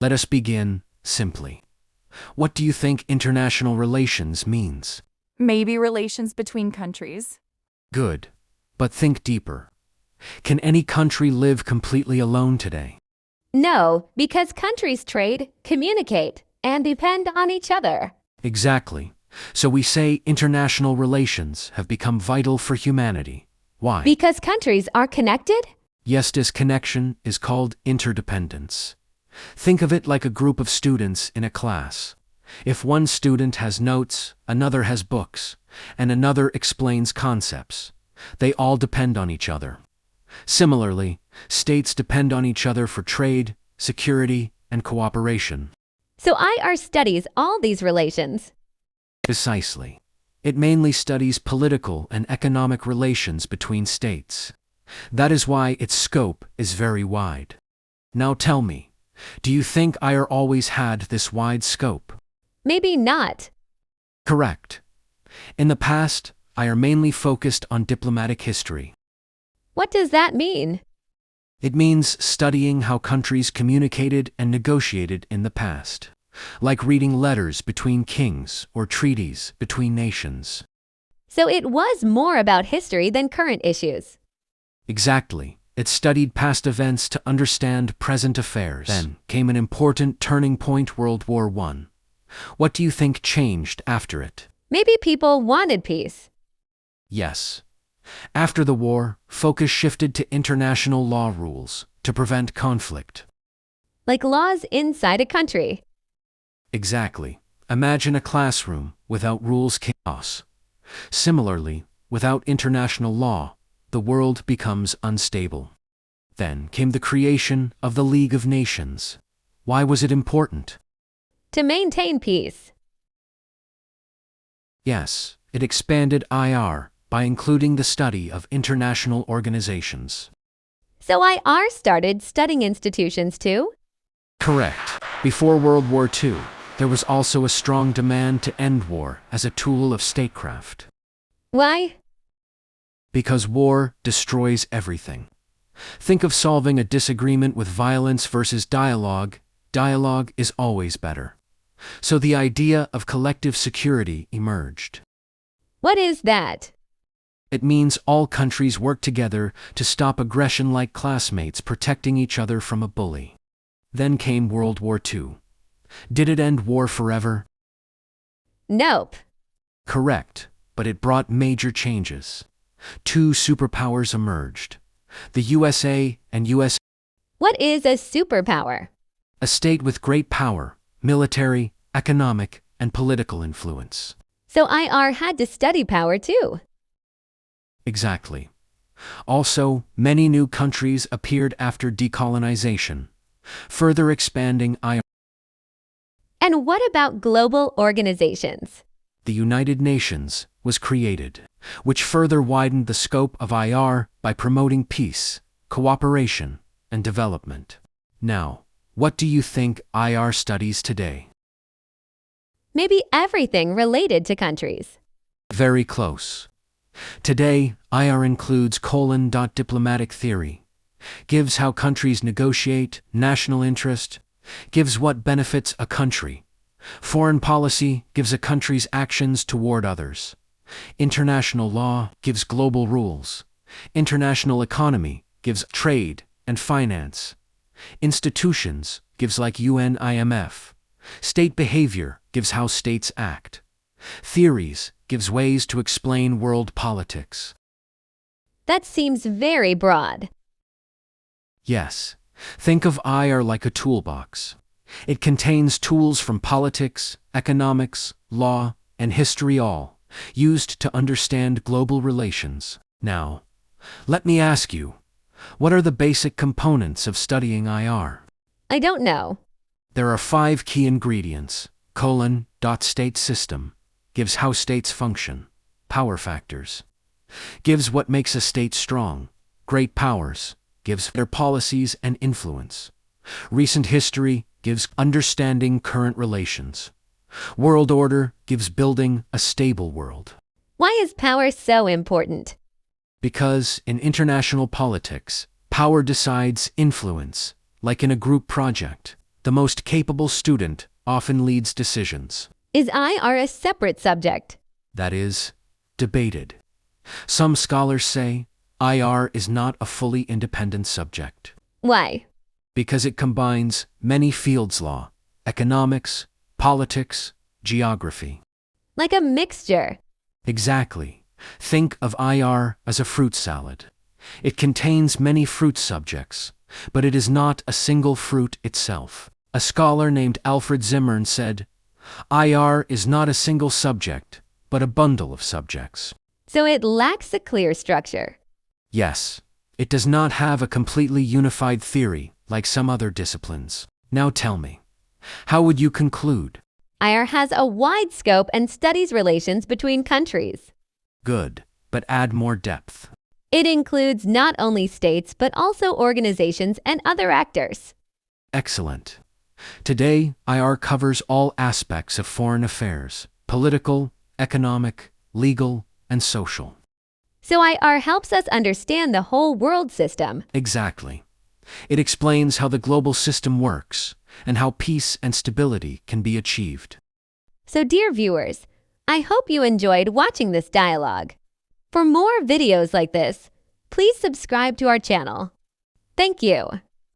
Let us begin simply. What do you think international relations means? Maybe relations between countries. Good. But think deeper. Can any country live completely alone today? No, because countries trade, communicate, and depend on each other. Exactly. So we say international relations have become vital for humanity. Why? Because countries are connected? Yes, this connection is called interdependence. Think of it like a group of students in a class. If one student has notes, another has books, and another explains concepts, they all depend on each other. Similarly, states depend on each other for trade, security, and cooperation. So IR studies all these relations. Precisely. It mainly studies political and economic relations between states. That is why its scope is very wide. Now tell me, do you think IR always had this wide scope? Maybe not. Correct. In the past, IR mainly focused on diplomatic history. What does that mean? It means studying how countries communicated and negotiated in the past, like reading letters between kings or treaties between nations. So it was more about history than current issues. Exactly. It studied past events to understand present affairs. Then came an important turning point, World War I. What do you think changed after it? Maybe people wanted peace. Yes. After the war, focus shifted to international law rules to prevent conflict. Like laws inside a country. Exactly. Imagine a classroom without rules, chaos. Similarly, without international law, the world becomes unstable. Then came the creation of the League of Nations. Why was it important? To maintain peace. Yes, it expanded IR by including the study of international organizations. So IR started studying institutions too? Correct. Before World War II, there was also a strong demand to end war as a tool of statecraft. Why? Because war destroys everything. Think of solving a disagreement with violence versus dialogue. Dialogue is always better. So the idea of collective security emerged. What is that? It means all countries work together to stop aggression, like classmates protecting each other from a bully. Then came World War II. Did it end war forever? Nope. Correct, but it brought major changes. Two superpowers emerged, the USA and US. What is a superpower? A state with great power, military, economic, and political influence. So IR had to study power too. Exactly. Also, many new countries appeared after decolonization, further expanding IR. And what about global organizations? The United Nations was created, which further widened the scope of IR by promoting peace, cooperation, and development. Now, what do you think IR studies today? Maybe everything related to countries. Very close. Today, IR includes diplomatic theory, gives how countries negotiate, national interest, gives what benefits a country. Foreign policy gives a country's actions toward others. International law gives global rules. International economy gives trade and finance. Institutions gives like UN, IMF. State behavior gives how states act. Theories gives ways to explain world politics. That seems very broad. Yes, think of IR like a toolbox. It contains tools from politics, economics, law, and history, all used to understand global relations. Now, let me ask you, what are the basic components of studying IR? I don't know. There are 5 key ingredients. State system gives how states function. Power factors gives what makes a state strong. Great powers gives their policies and influence. Recent history gives understanding current relations. World order gives building a stable world. Why is power so important? Because in international politics, power decides influence, like in a group project. The The most capable student often leads decisions. Is IR a separate subject? That is, debated. Some scholars say IR is not a fully independent subject Why? because it combines many fields: law, economics, politics, geography. Like a mixture. Exactly. Think of IR as a fruit salad. It contains many fruit subjects, but it is not a single fruit itself. A scholar named Alfred Zimmern said, IR is not a single subject, but a bundle of subjects. So it lacks a clear structure. Yes, it does not have a completely unified theory like some other disciplines. Now tell me, how would you conclude? IR has a wide scope and studies relations between countries. Good, but add more depth. It includes not only states but also organizations and other actors. Excellent. Today, IR covers all aspects of foreign affairs: political, economic, legal, and social. So IR helps us understand the whole world system. Exactly. It explains how the global system works and how peace and stability can be achieved. So dear viewers, I hope you enjoyed watching this dialogue. For more videos like this, please subscribe to our channel. Thank you.